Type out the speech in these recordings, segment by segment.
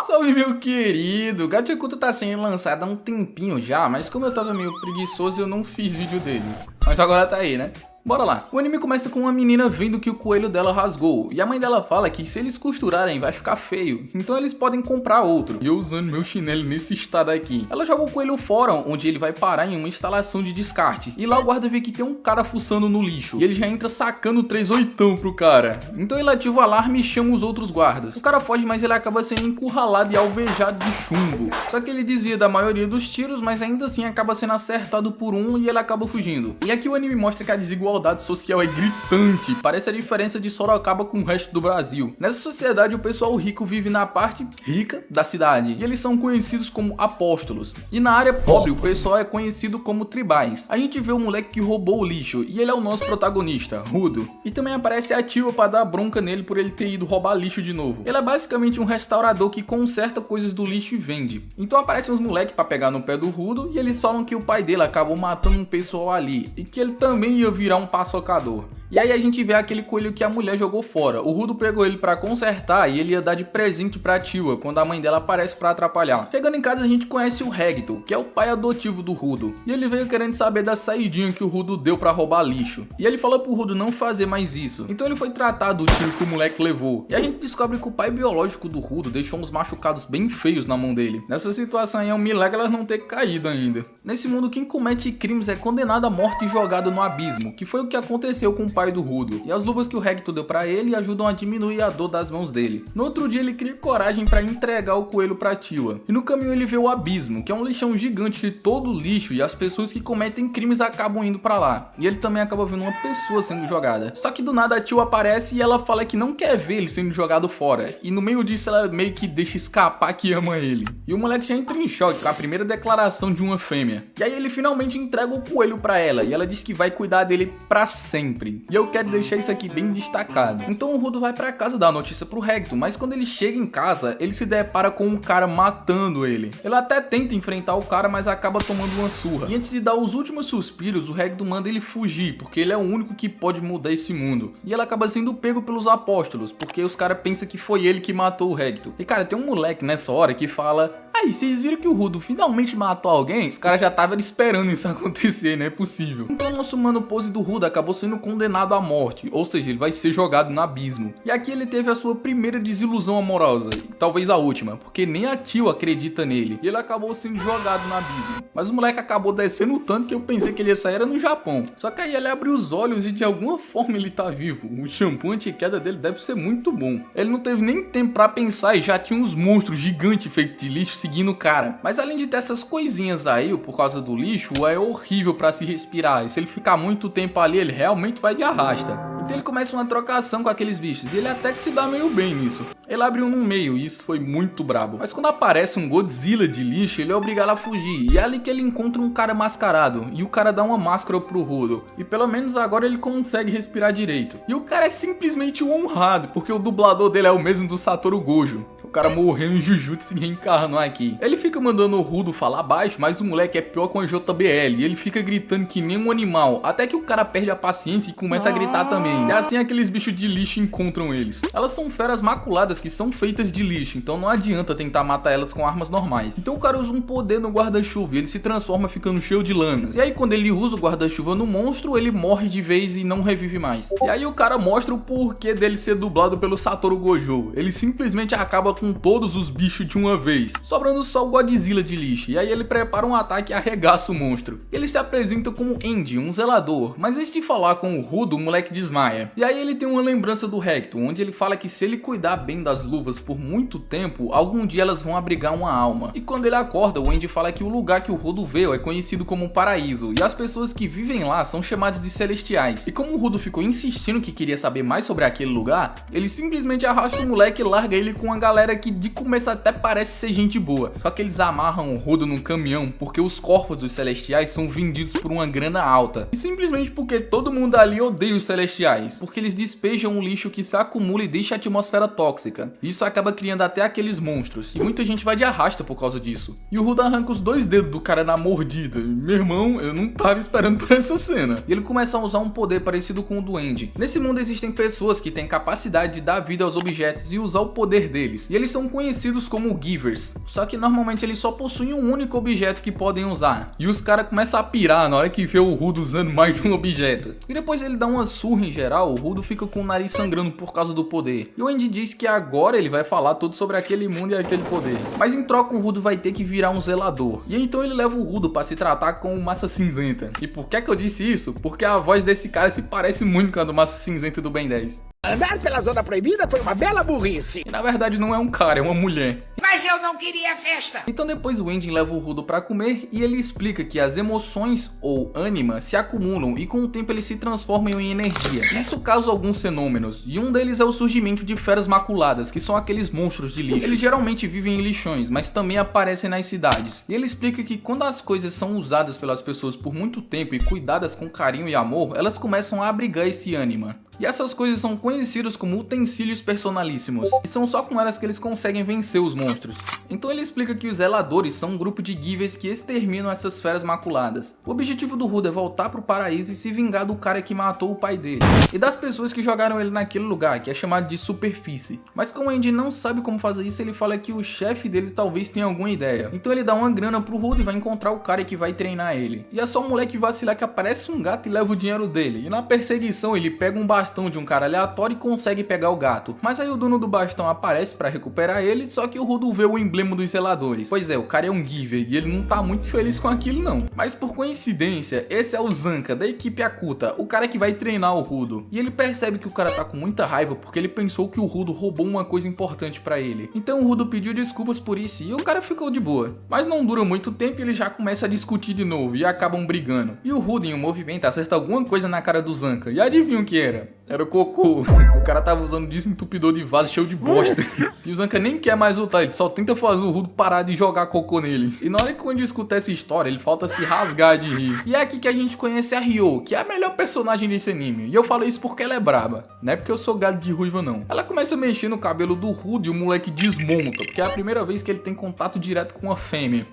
Salve, meu querido! Gachakuto tá sendo lançado há um tempinho já, mas como eu tava meio preguiçoso eu não fiz vídeo dele. Mas agora tá aí, né? Bora lá. O anime começa com uma menina vendo que o coelho dela rasgou, e a mãe dela fala que se eles costurarem vai ficar feio, então eles podem comprar outro. E eu usando meu chinelo nesse estado aqui. Ela joga o coelho fora, onde ele vai parar em uma instalação de descarte, e lá o guarda vê que tem um cara fuçando no lixo, e ele já entra sacando 3 oitão pro cara. Então ele ativa o alarme e chama os outros guardas. O cara foge, mas ele acaba sendo encurralado e alvejado de chumbo. Só que ele desvia da maioria dos tiros, mas ainda assim acaba sendo acertado por um e ele acaba fugindo. E aqui o anime mostra que a desigualdade social é gritante, parece a diferença de Sorocaba com o resto do Brasil. Nessa sociedade o pessoal rico vive na parte rica da cidade, e eles são conhecidos como apóstolos. E na área pobre o pessoal é conhecido como tribais. A gente vê o moleque que roubou o lixo, e ele é o nosso protagonista, Rudo. E também aparece a Tia pra dar bronca nele por ele ter ido roubar lixo de novo. Ele é basicamente um restaurador que conserta coisas do lixo e vende. Então aparecem uns moleques pra pegar no pé do Rudo, e eles falam que o pai dele acabou matando um pessoal ali, e que ele também ia virar um paçocador. E aí a gente vê aquele coelho que a mulher jogou fora. O Rudo pegou ele pra consertar e ele ia dar de presente pra Tia quando a mãe dela aparece pra atrapalhar. Chegando em casa a gente conhece o Regto, que é o pai adotivo do Rudo. E ele veio querendo saber da saidinha que o Rudo deu pra roubar lixo. E ele falou pro Rudo não fazer mais isso. Então ele foi tratar do tiro que o moleque levou. E a gente descobre que o pai biológico do Rudo deixou uns machucados bem feios na mão dele. Nessa situação aí é um milagre elas não ter caído ainda. Nesse mundo quem comete crimes é condenado à morte e jogado no abismo, que foi o que aconteceu com o pai do Rudo. E as luvas que o Regto deu pra ele ajudam a diminuir a dor das mãos dele. No outro dia ele cria coragem pra entregar o coelho pra Tia. E no caminho ele vê o abismo, que é um lixão gigante que todo lixo e as pessoas que cometem crimes acabam indo pra lá. E ele também acaba vendo uma pessoa sendo jogada. Só que do nada a Tia aparece e ela fala que não quer ver ele sendo jogado fora. E no meio disso ela meio que deixa escapar que ama ele. E o moleque já entra em choque com a primeira declaração de uma fêmea. E aí ele finalmente entrega o coelho pra ela e ela diz que vai cuidar dele pra sempre. E eu quero deixar isso aqui bem destacado. Então o Rudo vai pra casa dar a notícia pro Regto, mas quando ele chega em casa, ele se depara com um cara matando ele. Ele até tenta enfrentar o cara, mas acaba tomando uma surra. E antes de dar os últimos suspiros, o Regto manda ele fugir, porque ele é o único que pode mudar esse mundo. E ele acaba sendo pego pelos apóstolos, porque os caras pensam que foi ele que matou o Regto. E cara, tem um moleque nessa hora que fala: aí, vocês viram que o Rudo finalmente matou alguém? Os caras já estavam esperando isso acontecer, não é possível. Então o nosso mano Pose do Rudo acabou sendo condenado à morte, ou seja, ele vai ser jogado no abismo. E aqui ele teve a sua primeira desilusão amorosa, e talvez a última, porque nem a Tia acredita nele, e ele acabou sendo jogado no abismo. Mas o moleque acabou descendo tanto que eu pensei que ele ia sair era no Japão. Só que aí ele abre os olhos e de alguma forma ele tá vivo. O shampoo anti-queda dele deve ser muito bom. Ele não teve nem tempo pra pensar e já tinha uns monstros gigantes feitos de lixo seguindo o cara. Mas além de ter essas coisinhas aí, por causa do lixo, é horrível pra se respirar, e se ele ficar muito tempo ali, ele realmente vai de arrasta. Então ele começa uma trocação com aqueles bichos, e ele até que se dá meio bem nisso. Ele abre um no meio, e isso foi muito brabo. Mas quando aparece um Godzilla de lixo, ele é obrigado a fugir, e é ali que ele encontra um cara mascarado, e o cara dá uma máscara pro Rudo. E pelo menos agora ele consegue respirar direito. E o cara é simplesmente honrado, porque o dublador dele é o mesmo do Satoru Gojo. O cara morreu em Jujutsu e reencarnou aqui. Ele fica mandando o Rudo falar baixo, mas o moleque é pior com a JBL, e ele fica gritando que nem um animal, até que o cara perde a paciência e começa a gritar também. E assim aqueles bichos de lixo encontram eles. Elas são feras maculadas que são feitas de lixo, então não adianta tentar matar elas com armas normais. Então o cara usa um poder no guarda-chuva e ele se transforma ficando cheio de lâminas. E aí quando ele usa o guarda-chuva no monstro, ele morre de vez e não revive mais. E aí o cara mostra o porquê dele ser dublado pelo Satoru Gojo. Ele simplesmente acaba com todos os bichos de uma vez, sobrando só o Godzilla de lixo. E aí ele prepara um ataque e arregaça o monstro. Ele se apresenta como Andy, um zelador, mas antes de falar com o Rudo, o moleque desmaia. E aí ele tem uma lembrança do Regto, onde ele fala que se ele cuidar bem das luvas por muito tempo, algum dia elas vão abrigar uma alma. E quando ele acorda, o Andy fala que o lugar que o Rudo veio é conhecido como um paraíso, e as pessoas que vivem lá são chamadas de celestiais. E como o Rudo ficou insistindo que queria saber mais sobre aquele lugar, ele simplesmente arrasta o moleque e larga ele com uma galera que de começo até parece ser gente boa. Só que eles amarram o Rudo num caminhão porque os corpos dos celestiais são vendidos por uma grana alta. E simplesmente porque todo mundo ali odeia os celestiais, porque eles despejam um lixo que se acumula e deixa a atmosfera tóxica. Isso acaba criando até aqueles monstros, e muita gente vai de arrasta por causa disso. E o Rudo arranca os 2 dedos do cara na mordida. Meu irmão, eu não tava esperando por essa cena. E ele começa a usar um poder parecido com o do Andy. Nesse mundo existem pessoas que têm capacidade de dar vida aos objetos e usar o poder deles. E eles são conhecidos como Givers, só que normalmente eles só possuem um único objeto que podem usar. E os caras começam a pirar na hora que vê o Rudo usando mais de um objeto. E depois ele dá uma surra em geral, o Rudo fica com o nariz sangrando por causa do poder. E o Andy diz que agora ele vai falar tudo sobre aquele mundo e aquele poder. Mas em troca o Rudo vai ter que virar um zelador. E então ele leva o Rudo para se tratar com o Massa Cinzenta. E por que eu disse isso? Porque a voz desse cara se parece muito com a do Massa Cinzenta do Ben 10. Andar pela zona proibida foi uma bela burrice. E na verdade não é um cara, é uma mulher. Mas eu não queria festa. Então depois o Andy leva o Rudo para comer e ele explica que as emoções ou ânima se acumulam e com o tempo eles se transformam em energia. Isso causa alguns fenômenos e um deles é o surgimento de feras maculadas, que são aqueles monstros de lixo. Eles geralmente vivem em lixões, mas também aparecem nas cidades. E ele explica que quando as coisas são usadas pelas pessoas por muito tempo e cuidadas com carinho e amor, elas começam a abrigar esse ânima. E essas coisas são conhecidas como utensílios personalíssimos, e são só com elas que eles conseguem vencer os monstros. Então ele explica que os zeladores são um grupo de Givers que exterminam essas feras maculadas. O objetivo do Rudo é voltar pro paraíso e se vingar do cara que matou o pai dele, e das pessoas que jogaram ele naquele lugar, que é chamado de superfície. Mas como o Andy não sabe como fazer isso, ele fala que o chefe dele talvez tenha alguma ideia. Então ele dá uma grana pro Rudo e vai encontrar o cara que vai treinar ele. E é só o moleque vacilar que aparece um gato e leva o dinheiro dele. E na perseguição ele pega um bastão de um cara aleatório e consegue pegar o gato. Mas aí o dono do bastão aparece pra recuperar ele, só que o Rudo vê o emblema dos zeladores. Pois é, o cara é um Giver e ele não tá muito feliz com aquilo não. Mas por coincidência, esse é o Zanka, da equipe Akuta, o cara que vai treinar o Rudo. E ele percebe que o cara tá com muita raiva porque ele pensou que o Rudo roubou uma coisa importante pra ele. Então o Rudo pediu desculpas por isso e o cara ficou de boa. Mas não dura muito tempo e ele já começa a discutir de novo e acabam brigando. E o Rudo em um movimento acerta alguma coisa na cara do Zanka. E adivinha o que era? Era o cocô. O cara tava usando desentupidor de vaso cheio de bosta. E o Zanka nem quer mais lutar, ele só tenta fazer o Rudo parar de jogar cocô nele. E na hora que o Andy escuta essa história, ele falta se rasgar de rir. E é aqui que a gente conhece a Ryo, que é a melhor personagem desse anime. E eu falo isso porque ela é braba. Não é porque eu sou gado de ruiva, não. Ela começa a mexer no cabelo do Rudo e o moleque desmonta, porque é a primeira vez que ele tem contato direto com uma fêmea.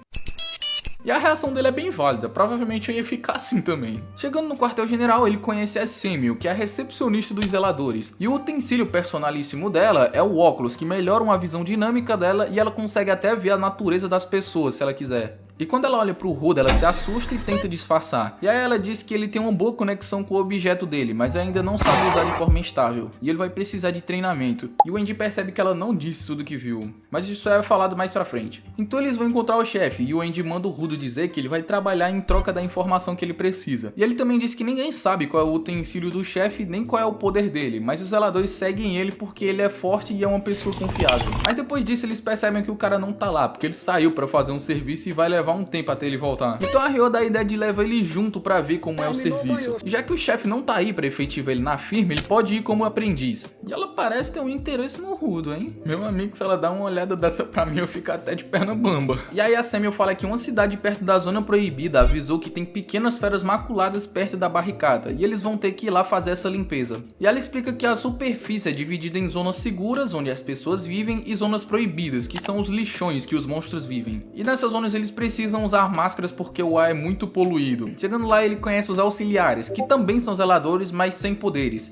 E a reação dele é bem válida, provavelmente eu ia ficar assim também. Chegando no quartel-general, ele conhece a Semio, que é a recepcionista dos zeladores. E o utensílio personalíssimo dela é o óculos, que melhora a visão dinâmica dela e ela consegue até ver a natureza das pessoas, se ela quiser. E quando ela olha pro Rudo, ela se assusta e tenta disfarçar. E aí ela diz que ele tem uma boa conexão com o objeto dele, mas ainda não sabe usar de forma estável. E ele vai precisar de treinamento. E o Andy percebe que ela não disse tudo que viu. Mas isso é falado mais pra frente. Então eles vão encontrar o chefe e o Andy manda o Rudo dizer que ele vai trabalhar em troca da informação que ele precisa. E ele também diz que ninguém sabe qual é o utensílio do chefe, nem qual é o poder dele. Mas os zeladores seguem ele porque ele é forte e é uma pessoa confiável. Mas depois disso eles percebem que o cara não tá lá, porque ele saiu pra fazer um serviço e vai levar um tempo até ele voltar. Então a Ryo dá a ideia de levar ele junto pra ver como é o serviço. E já que o chefe não tá aí pra efetivar ele na firma, ele pode ir como aprendiz. E ela parece ter um interesse no Rudo, hein? Meu amigo, se ela dá uma olhada dessa pra mim, eu fico até de perna bamba. E aí a Samuel fala que uma cidade perto da zona proibida avisou que tem pequenas feras maculadas perto da barricada. E eles vão ter que ir lá fazer essa limpeza. E ela explica que a superfície é dividida em zonas seguras, onde as pessoas vivem, e zonas proibidas, que são os lixões que os monstros vivem. E nessas zonas eles precisam usar máscaras porque o ar é muito poluído. Chegando lá ele conhece os auxiliares, que também são zeladores, mas sem poderes.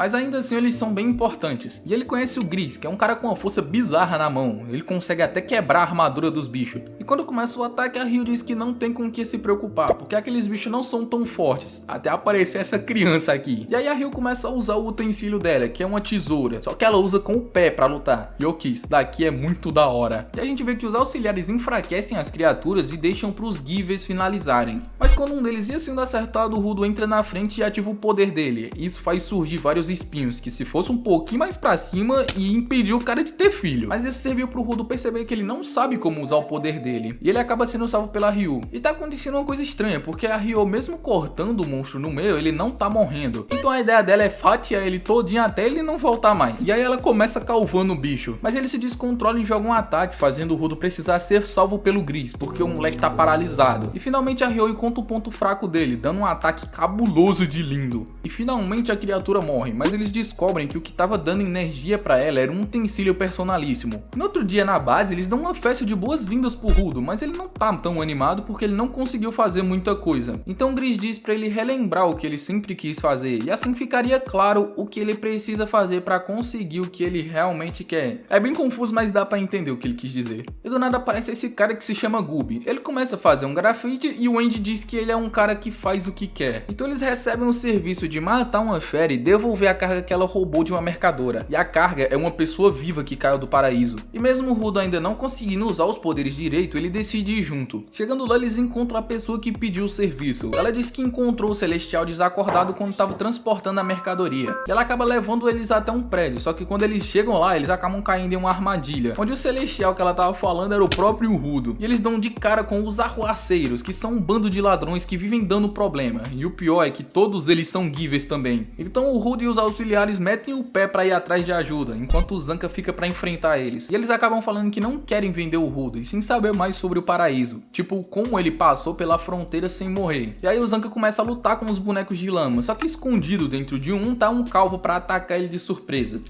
Mas ainda assim eles são bem importantes. E ele conhece o Gris, que é um cara com uma força bizarra na mão. Ele consegue até quebrar a armadura dos bichos. E quando começa o ataque, a Ryo diz que não tem com o que se preocupar, porque aqueles bichos não são tão fortes, até aparecer essa criança aqui. E aí a Ryo começa a usar o utensílio dela, que é uma tesoura, só que ela usa com o pé pra lutar. E ok, isso daqui é muito da hora. E a gente vê que os auxiliares enfraquecem as criaturas e deixam pros Givers finalizarem. Mas quando um deles ia sendo acertado, o Rudo entra na frente e ativa o poder dele. Isso faz surgir vários espinhos, que se fosse um pouquinho mais pra cima, ia impedir o cara de ter filho. Mas isso serviu pro Rudo perceber que ele não sabe como usar o poder dele. E ele acaba sendo salvo pela Ryo. E tá acontecendo uma coisa estranha, porque a Ryo, mesmo cortando o monstro no meio, ele não tá morrendo. Então a ideia dela é fatiar ele todinho até ele não voltar mais. E aí ela começa calvando o bicho. Mas ele se descontrola e joga um ataque, fazendo o Rudo precisar ser salvo pelo Gris, porque o moleque tá paralisado. E finalmente a Ryo encontra o ponto fraco dele, dando um ataque cabuloso de lindo. E finalmente a criatura morre. mãe, mas eles descobrem que o que estava dando energia para ela era um utensílio personalíssimo. No outro dia na base, eles dão uma festa de boas-vindas pro Rudo, mas ele não tá tão animado porque ele não conseguiu fazer muita coisa. Então Gris diz para ele relembrar o que ele sempre quis fazer, e assim ficaria claro o que ele precisa fazer para conseguir o que ele realmente quer. É bem confuso, mas dá para entender o que ele quis dizer. E do nada aparece esse cara que se chama Gubi. Ele começa a fazer um grafite e o Andy diz que ele é um cara que faz o que quer. Então eles recebem o serviço de matar uma fera e devolver a carga que ela roubou de uma mercadora. E a carga é uma pessoa viva que caiu do paraíso. E mesmo o Rudo ainda não conseguindo usar os poderes direito, ele decide ir junto. Chegando lá, eles encontram a pessoa que pediu o serviço. Ela diz que encontrou o Celestial desacordado quando estava transportando a mercadoria. E ela acaba levando eles até um prédio, só que quando eles chegam lá, eles acabam caindo em uma armadilha, onde o Celestial que ela tava falando era o próprio Rudo. E eles dão de cara com os arruaceiros, que são um bando de ladrões que vivem dando problema. E o pior é que todos eles são givers também. Então o Rudo e os auxiliares metem o pé pra ir atrás de ajuda, enquanto o Zanca fica pra enfrentar eles. E eles acabam falando que não querem vender o Rudo, e sim saber mais sobre o paraíso. Tipo, como ele passou pela fronteira sem morrer. E aí o Zanca começa a lutar com os bonecos de lama, só que escondido dentro de um tá um calvo pra atacar ele de surpresa.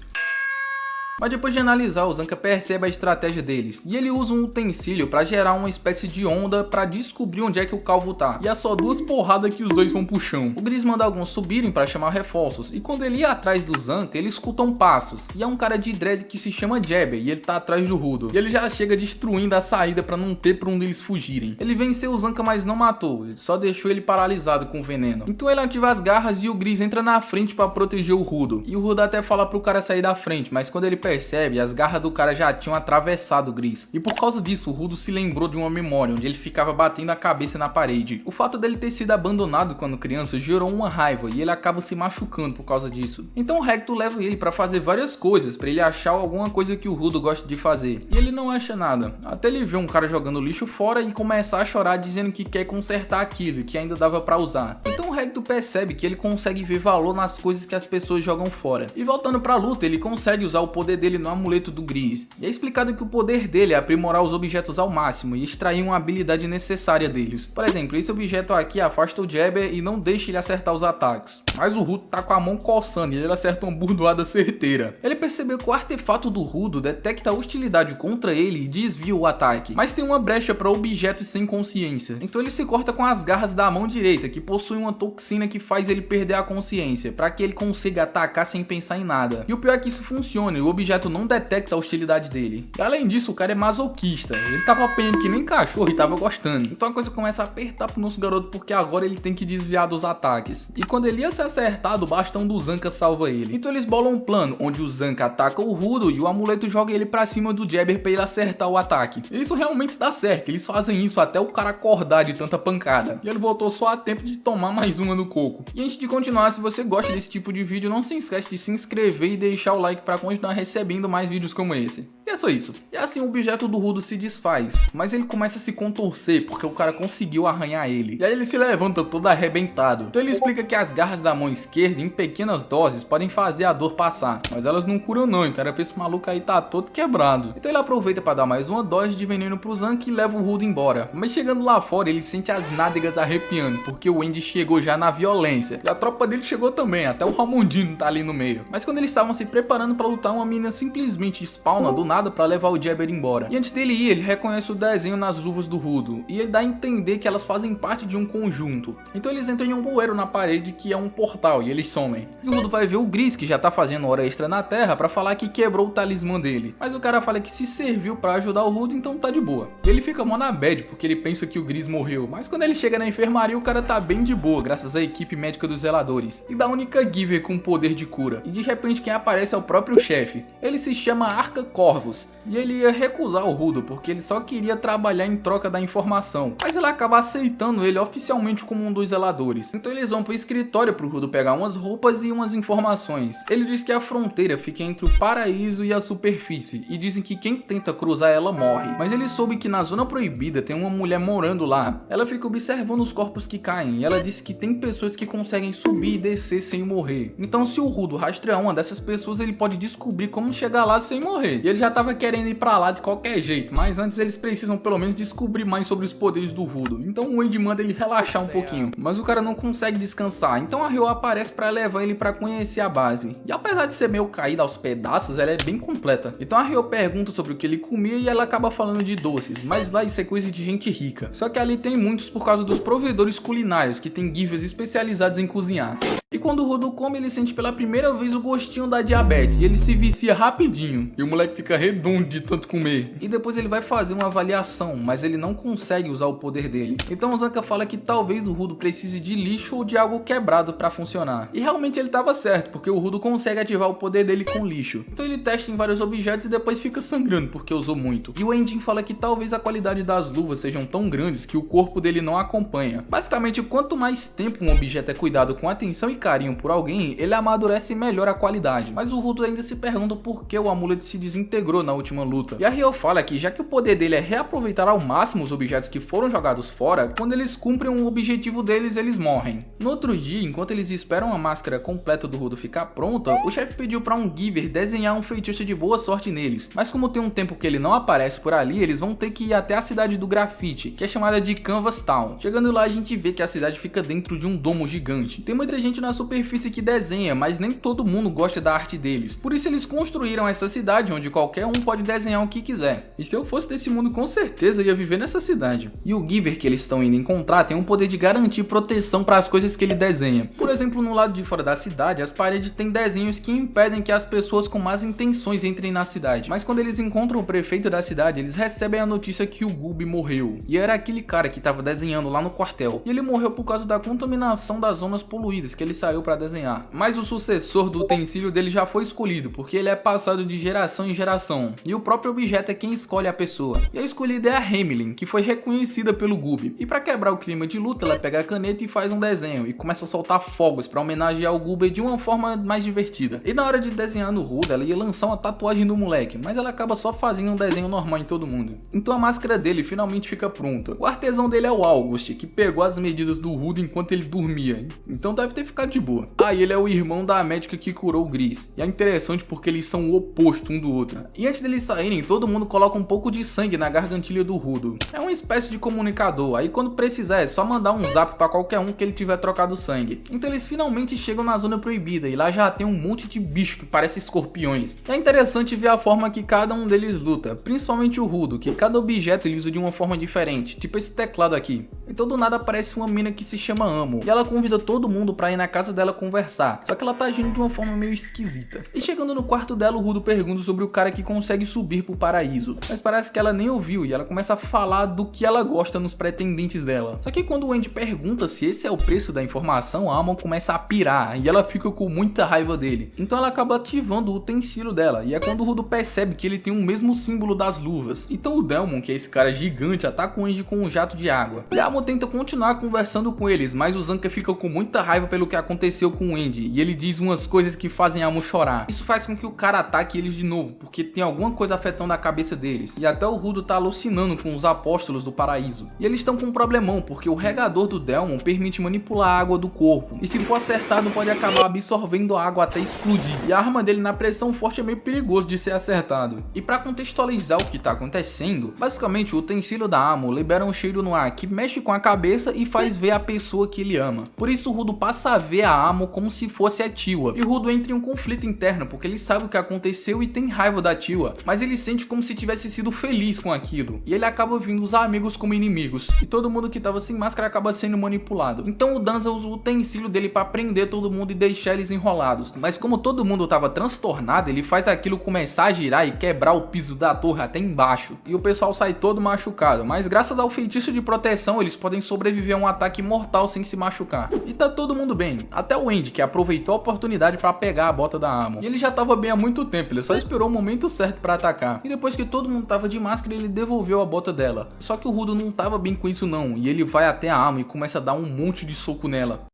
Mas depois de analisar, o Zanca percebe a estratégia deles, e ele usa um utensílio para gerar uma espécie de onda para descobrir onde é que o calvo tá. E é só duas porradas que os dois vão pro chão. O Gris manda alguns subirem para chamar reforços, e quando ele ia atrás do Zanca, ele escuta passos. E é um cara de dread que se chama Jabber, e ele tá atrás do Rudo. E ele já chega destruindo a saída para não ter pra onde eles fugirem. Ele venceu o Zanca, mas não matou, ele só deixou ele paralisado com veneno. Então ele ativa as garras e o Gris entra na frente para proteger o Rudo. E o Rudo até fala pro cara sair da frente, mas quando ele percebe, as garras do cara já tinham atravessado o Gris. E por causa disso, o Rudo se lembrou de uma memória onde ele ficava batendo a cabeça na parede. O fato dele ter sido abandonado quando criança gerou uma raiva e ele acaba se machucando por causa disso. Então o Recto leva ele para fazer várias coisas, para ele achar alguma coisa que o Rudo gosta de fazer. E ele não acha nada, até ele ver um cara jogando lixo fora e começar a chorar dizendo que quer consertar aquilo que ainda dava para usar. Então o Recto percebe que ele consegue ver valor nas coisas que as pessoas jogam fora. E voltando para a luta, ele consegue usar o poder dele no amuleto do Gris. E é explicado que o poder dele é aprimorar os objetos ao máximo e extrair uma habilidade necessária deles. Por exemplo, esse objeto aqui afasta o Jabber e não deixa ele acertar os ataques. Mas o Rudo tá com a mão coçando e ele acerta uma burdoada certeira. Ele percebeu que o artefato do Rudo detecta a hostilidade contra ele e desvia o ataque. Mas tem uma brecha para objetos sem consciência. Então ele se corta com as garras da mão direita, que possui uma toxina que faz ele perder a consciência, para que ele consiga atacar sem pensar em nada. E o pior é que isso funciona e o objeto não detecta a hostilidade dele. E além disso, o cara é masoquista. Ele tava apanhando que nem cachorro e tava gostando. Então a coisa começa a apertar pro nosso garoto, porque agora ele tem que desviar dos ataques. E quando ele ia se acertar, o bastão do Zanca salva ele. Então eles bolam um plano onde o Zanca ataca o Rudo e o amuleto joga ele pra cima do Jabber pra ele acertar o ataque. E isso realmente dá certo. Eles fazem isso até o cara acordar de tanta pancada. E ele voltou só a tempo de tomar mais uma no coco. E antes de continuar, se você gosta desse tipo de vídeo, não se esquece de se inscrever e deixar o like pra continuar recebendo mais vídeos como esse. E é só isso. E assim o objeto do Rudo se desfaz, mas ele começa a se contorcer porque o cara conseguiu arranhar ele. E aí ele se levanta todo arrebentado. Então ele explica que as garras da mão esquerda em pequenas doses podem fazer a dor passar, mas elas não curam não, então era pra esse maluco aí tá todo quebrado. Então ele aproveita para dar mais uma dose de veneno pro Zanca e leva o Rudo embora. Mas chegando lá fora, ele sente as nádegas arrepiando, porque o Andy chegou já na violência. E a tropa dele chegou também, até o Ramondino tá ali no meio. Mas quando eles estavam se preparando para lutar, uma mina simplesmente spawna do nada para levar o Jabber embora. E antes dele ir, ele reconhece o desenho nas luvas do Rudo, e ele dá a entender que elas fazem parte de um conjunto. Então eles entram em um bueiro na parede que é um portal, e eles somem. E o Rudo vai ver o Gris, que já tá fazendo hora extra na Terra, para falar que quebrou o talismã dele. Mas o cara fala que se serviu para ajudar o Rudo, então tá de boa. E ele fica mó na bad, porque ele pensa que o Gris morreu. Mas quando ele chega na enfermaria, o cara tá bem de boa, graças à equipe médica dos zeladores. E da única giver com poder de cura. E de repente quem aparece é o próprio chefe. Ele se chama Arca Corvus. E ele ia recusar o Rudo, porque ele só queria trabalhar em troca da informação. Mas ele acaba aceitando ele oficialmente como um dos zeladores. Então eles vão pro escritório pro Rudo pegar umas roupas e umas informações. Ele diz que a fronteira fica entre o paraíso e a superfície, e dizem que quem tenta cruzar ela morre. Mas ele soube que na zona proibida tem uma mulher morando lá. Ela fica observando os corpos que caem, e ela disse que tem pessoas que conseguem subir e descer sem morrer. Então se o Rudo rastrear uma dessas pessoas, ele pode descobrir como chegar lá sem morrer. E ele já tava querendo ir pra lá de qualquer jeito, mas antes eles precisam pelo menos descobrir mais sobre os poderes do Rudo. Então o Andy manda ele relaxar um pouquinho, mas o cara não consegue descansar. Então a Ryo aparece pra levar ele pra conhecer a base. E apesar de ser meio caída aos pedaços, ela é bem completa. Então a Ryo pergunta sobre o que ele comia e ela acaba falando de doces, mas lá isso é coisa de gente rica. Só que ali tem muitos por causa dos provedores culinários que tem givers especializados em cozinhar. E quando o Rudo come, ele sente pela primeira vez o gostinho da diabetes e ele se vicia rapidinho. E o moleque fica redondo de tanto comer. E depois ele vai fazer uma avaliação, mas ele não consegue usar o poder dele. Então o Zanka fala que talvez o Rudo precise de lixo ou de algo quebrado para funcionar. E realmente ele estava certo, porque o Rudo consegue ativar o poder dele com lixo. Então ele testa em vários objetos e depois fica sangrando porque usou muito. E o Endin fala que talvez a qualidade das luvas sejam tão grandes que o corpo dele não acompanha. Basicamente, quanto mais tempo um objeto é cuidado com atenção e carinho por alguém, ele amadurece melhor a qualidade. Mas o Rudo ainda se pergunta por que o amuleto se desintegrou na última luta. E a Ryo fala que já que o poder dele é reaproveitar ao máximo os objetos que foram jogados fora, quando eles cumprem o objetivo deles, eles morrem. No outro dia, enquanto eles esperam a máscara completa do Rudo ficar pronta, o chefe pediu para um giver desenhar um feitiço de boa sorte neles. Mas como tem um tempo que ele não aparece por ali, eles vão ter que ir até a cidade do grafite, que é chamada de Canvas Town. Chegando lá, a gente vê que a cidade fica dentro de um domo gigante. Tem muita gente na superfície que desenha, mas nem todo mundo gosta da arte deles. Por isso eles construíram essa cidade onde qualquer um pode desenhar o que quiser. E se eu fosse desse mundo, com certeza ia viver nessa cidade. E o giver que eles estão indo encontrar tem o poder de garantir proteção para as coisas que ele desenha. Por exemplo, no lado de fora da cidade, as paredes têm desenhos que impedem que as pessoas com más intenções entrem na cidade. Mas quando eles encontram o prefeito da cidade, eles recebem a notícia que o Gubi morreu. E era aquele cara que estava desenhando lá no quartel. E ele morreu por causa da contaminação das zonas poluídas que ele saiu para desenhar. Mas o sucessor do utensílio dele já foi escolhido, porque ele é passado de geração em geração. E o próprio objeto é quem escolhe a pessoa. E a escolhida é a Hamelin, que foi reconhecida pelo Gubi. E para quebrar o clima de luta, ela pega a caneta e faz um desenho. E começa a soltar fogos para homenagear o Gubi de uma forma mais divertida. E na hora de desenhar no Rudo, ela ia lançar uma tatuagem do moleque, mas ela acaba só fazendo um desenho normal em todo mundo. Então a máscara dele finalmente fica pronta. O artesão dele é o August, que pegou as medidas do Rudo enquanto ele dormia. Então deve ter ficado de boa. Ah, e ele é o irmão da médica que curou o Gris. E é interessante porque eles são o oposto um do outro. E antes deles saírem, todo mundo coloca um pouco de sangue na gargantilha do Rudo. É uma espécie de comunicador. Aí quando precisar é só mandar um zap pra qualquer um que ele tiver trocado sangue. Então eles finalmente chegam na zona proibida e lá já tem um monte de bicho que parece escorpiões. É interessante ver a forma que cada um deles luta, principalmente o Rudo, que cada objeto ele usa de uma forma diferente, tipo esse teclado aqui. Então do nada aparece uma mina que se chama Amo, e ela convida todo mundo pra ir na casa dela conversar, só que ela tá agindo de uma forma meio esquisita. E chegando no quarto dela, o Rudo pergunta sobre o cara que consegue subir pro paraíso, mas parece que ela nem ouviu e ela começa a falar do que ela gosta nos pretendentes dela. Só que quando o Andy pergunta se esse é o preço da informação, a Amo começa a pirar e ela fica com muita raiva dele. Então ela acaba ativando o utensílio dela, e é quando o Rudo percebe que ele tem o mesmo símbolo das luvas. Então o Delmon, que é esse cara gigante, ataca o Andy com um jato de água. E a Amo tenta continuar conversando com eles, mas o Zanka fica com muita raiva pelo que aconteceu com o Andy, e ele diz umas coisas que fazem a Amo chorar. Isso faz com que o cara ataque eles de novo, porque tem alguma coisa afetando a cabeça deles. E até o Rudo tá alucinando com os apóstolos do paraíso. E eles estão com um problemão, porque o regador do Delmon permite manipular a água do corpo. E se for acertado, pode acabar absorvendo a água até explodir. E a arma dele na pressão forte é meio perigoso de ser acertado. E para contextualizar o que tá acontecendo, basicamente o utensílio da Amo libera um cheiro no ar que mexe com a cabeça e faz ver a pessoa que ele ama. Por isso o Rudo passa a ver a Amo como se fosse a Tiwa. E o Rudo entra em um conflito interno, porque ele sabe o que aconteceu e tem raiva da Tiwa, mas ele sente como se tivesse sido feliz com aquilo. E ele acaba vendo os amigos como inimigos. E todo mundo que tava sem máscara acaba sendo manipulado. Então o Danza usa o utensílio dele para prender todo mundo e deixar eles enrolados. Mas como todo mundo tava transtornado, ele faz aquilo começar a girar e quebrar o piso da torre até embaixo. E o pessoal sai todo machucado, mas graças ao feitiço de proteção eles podem sobreviver a um ataque mortal sem se machucar. E tá todo mundo bem, até o Andy, que aproveitou a oportunidade para pegar a bota da Amo. E ele já tava bem há muito tempo, ele só esperou o momento certo para atacar. E depois que todo mundo tava de máscara, ele devolveu a bota dela. Só que o Rudo não tava bem com isso não, e ele vai até a Amo e começa a dar um monte de soco nela.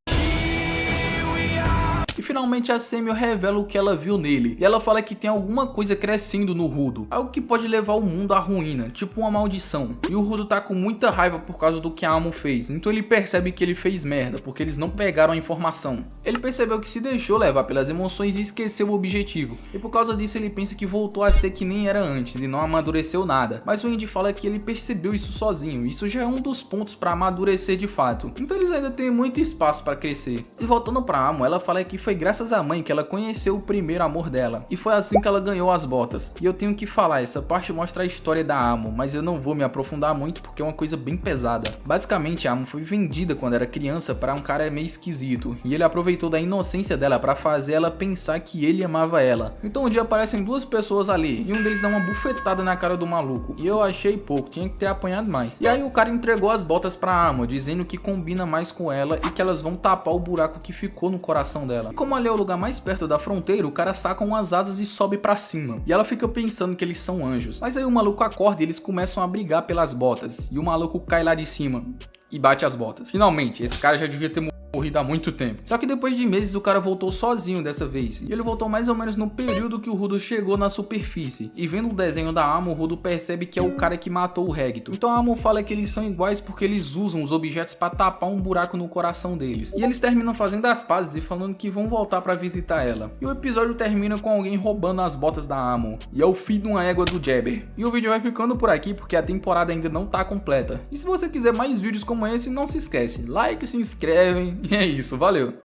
E finalmente a Samuel revela o que ela viu nele, e ela fala que tem alguma coisa crescendo no Rudo, algo que pode levar o mundo à ruína, tipo uma maldição. E o Rudo tá com muita raiva por causa do que a Amo fez, então ele percebe que ele fez merda, porque eles não pegaram a informação. Ele percebeu que se deixou levar pelas emoções e esqueceu o objetivo, e por causa disso ele pensa que voltou a ser que nem era antes e não amadureceu nada. Mas o Andy fala que ele percebeu isso sozinho, isso já é um dos pontos para amadurecer de fato, então eles ainda têm muito espaço para crescer. E voltando pra Amo, ela fala que foi graças à mãe que ela conheceu o primeiro amor dela, e foi assim que ela ganhou as botas. E eu tenho que falar, essa parte mostra a história da Amo, mas eu não vou me aprofundar muito porque é uma coisa bem pesada. Basicamente a Amo foi vendida quando era criança para um cara meio esquisito, e ele aproveitou da inocência dela para fazer ela pensar que ele amava ela. Então um dia aparecem duas pessoas ali, e um deles dá uma bufetada na cara do maluco, e eu achei pouco, tinha que ter apanhado mais. E aí o cara entregou as botas pra Amo, dizendo que combina mais com ela e que elas vão tapar o buraco que ficou no coração dela. E como ali é o lugar mais perto da fronteira, o cara saca umas asas e sobe pra cima, e ela fica pensando que eles são anjos. Mas aí o maluco acorda e eles começam a brigar pelas botas, e o maluco cai lá de cima e bate as botas. Finalmente, esse cara já devia ter morrido há muito tempo. Só que depois de meses o cara voltou sozinho dessa vez, e ele voltou mais ou menos no período que o Rudo chegou na superfície, e vendo o desenho da Amo, o Rudo percebe que é o cara que matou o Regto. Então a Amo fala que eles são iguais porque eles usam os objetos para tapar um buraco no coração deles, e eles terminam fazendo as pazes e falando que vão voltar para visitar ela. E o episódio termina com alguém roubando as botas da Amo, e é o filho de uma égua do Jabber. E o vídeo vai ficando por aqui porque a temporada ainda não tá completa. E se você quiser mais vídeos como esse, não se esquece, like, se inscreve. E é isso, valeu!